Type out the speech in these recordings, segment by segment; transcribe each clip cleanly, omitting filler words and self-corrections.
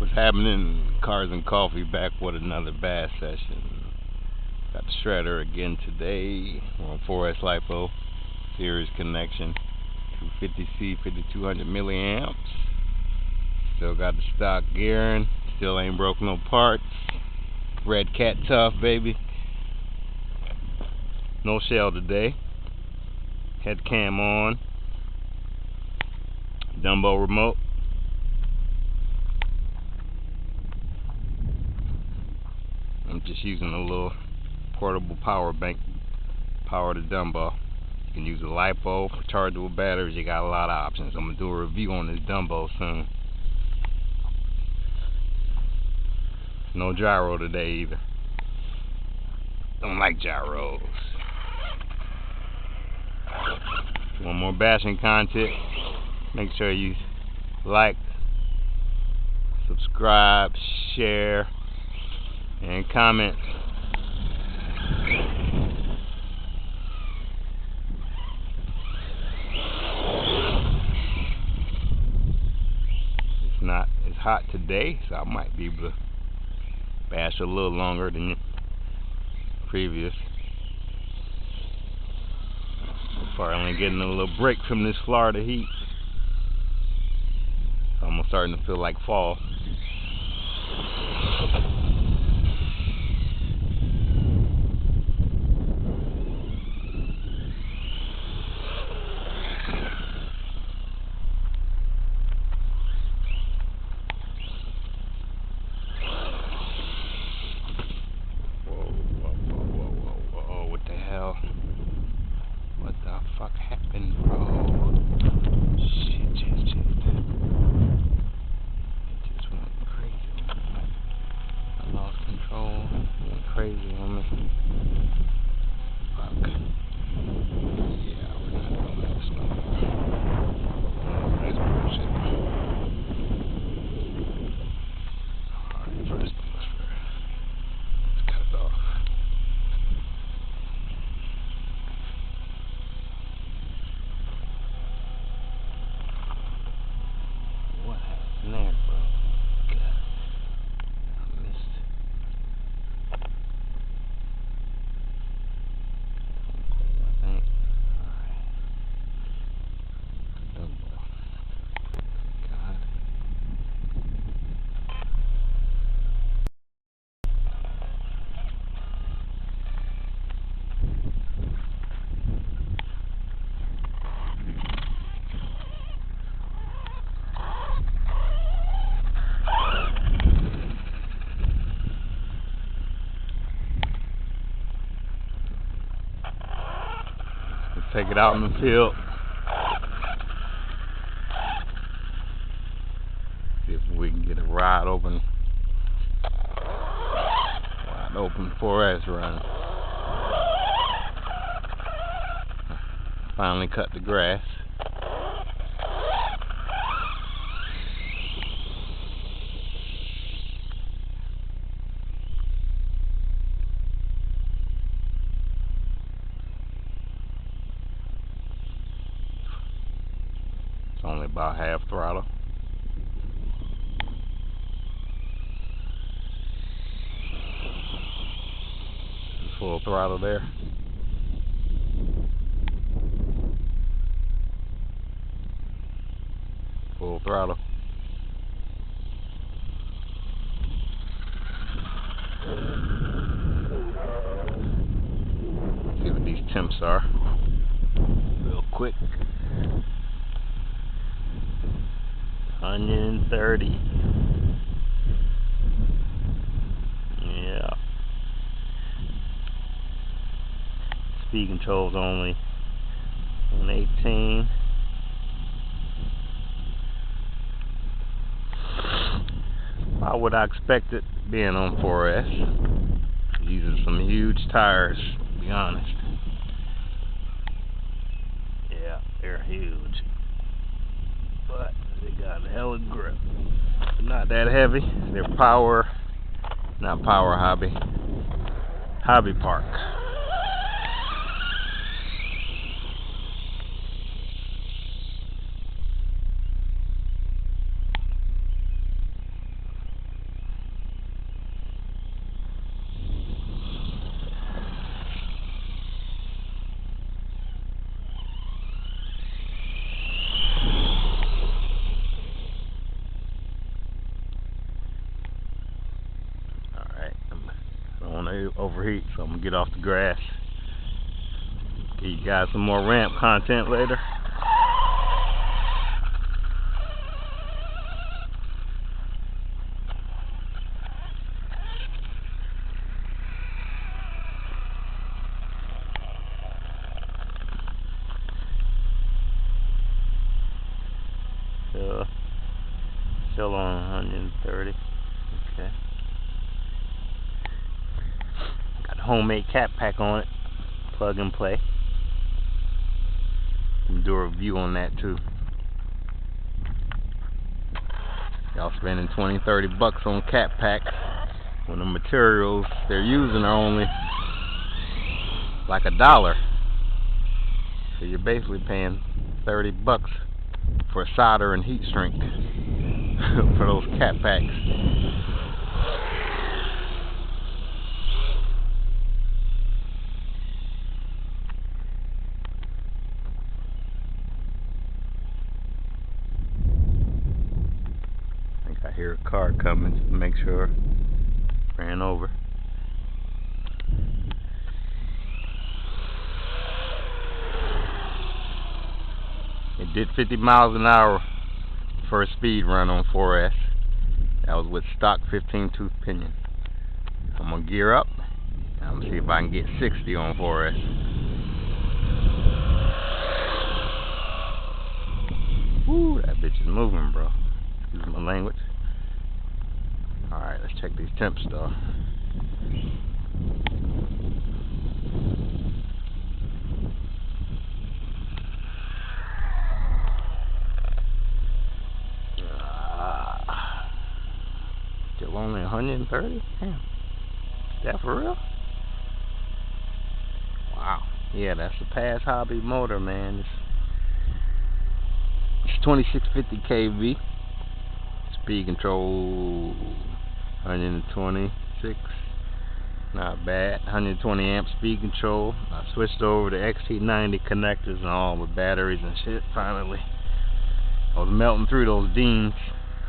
What's happening? Cars and Coffee back with another bass session. Got the shredder again today. We're on 4S lipo series connection, 250C, 5200 milliamps. Still got the stock gearing. Still ain't broke no parts. Red Cat tough, baby. No shell today. Head cam on. Dumbo remote. I'm just using a little portable power bank to power the Dumbo. You can use a lipo, rechargeable batteries. You got a lot of options. I'm gonna do a review on this Dumbo soon. No gyro today either. Don't like gyros. Want more bashing content? Make sure you like, subscribe, share, and comment. It's hot today, so I might be able to bash a little longer than previous. Finally getting a little break from this Florida heat. I'm starting to feel like fall. Whoa, what the hell? What the fuck happened, bro? Shit. It just went crazy. I lost control. It went crazy on me. Fuck. Yeah, we're not doing this no more. That's bullshit. Alright, first things first. Let's cut it off. What happened there, bro? God. I missed. I think. Alright. Dumbo. God. Let's take it out in the field. See if we can get a wide open 4S run. Finally cut the grass. It's only about half throttle. Full throttle there. Full throttle. See what these temps are. Real quick. 130. Yeah. Speed control's only 118. About what I expected being on 4S. Using some huge tires, to be honest. Yeah, they're huge. But they got a hell of grip. Not that heavy. They're power, not power hobby. Hobby Park. overheat, so I'm gonna get off the grass. Give you guys some more ramp content later. Still on 130. Okay. Got a homemade cat pack on it. Plug and play. I'm gonna do a review on that too. Y'all spending 20-30 bucks on cat pack when the materials they're using are only like $1. So you're basically paying 30 bucks for solder and heat shrink for those cat packs. I think I hear a car coming, just to make sure. Ran over. It did 50 miles an hour for a speed run on 4S. That was with stock 15-tooth pinion. I'm gonna gear up. I'm gonna see if I can get 60 on 4S. Woo, that bitch is moving, bro. Excuse my language. Alright, let's check these temps though. Still only 130? Damn. Is that for real? Wow. Yeah, that's a past hobby motor, man. It's 2650 kV. Speed control 126. Not bad. 120 amp speed control. I switched over to XT90 connectors and all with batteries and shit finally. I was melting through those Deans.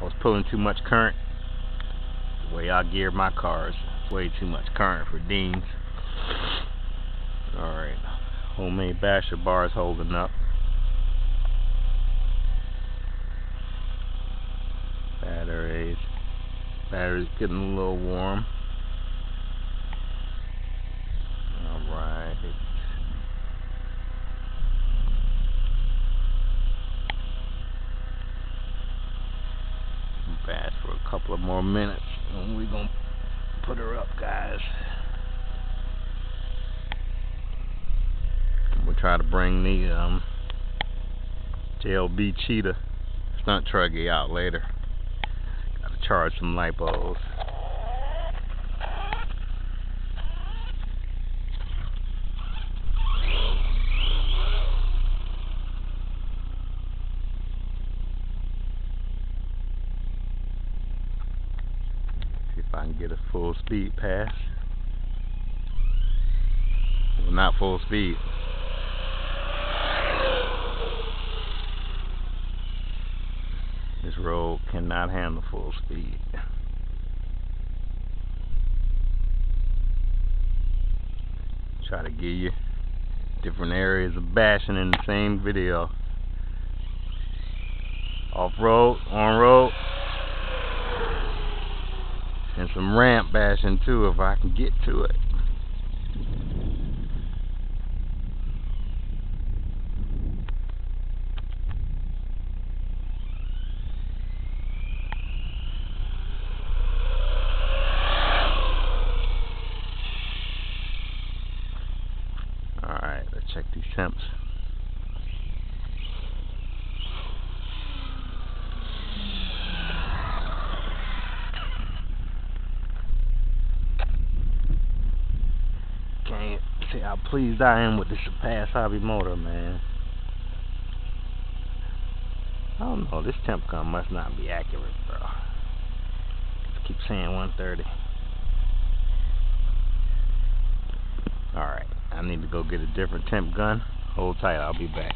I was pulling too much current. The way I gear my cars, way too much current for Deans. Alright. Homemade basher bars holding up. Batteries getting a little warm. Alright. Fast for a couple of more minutes and we're gonna put her up, guys. We'll try to bring the JLB Cheetah stunt truggy out later. Gotta charge some lipos. See if I can get a full speed pass. Well, not full speed. This road cannot handle full speed. Try to give you different areas of bashing in the same video. Off-road, on-road, and some ramp bashing too if I can get to it. Alright, let's check these temps. Can't see how pleased I am with this past hobby motor, man. I don't know, this temp gun must not be accurate, bro. Just keep saying 130. Alright, I need to go get a different temp gun. Hold tight, I'll be back.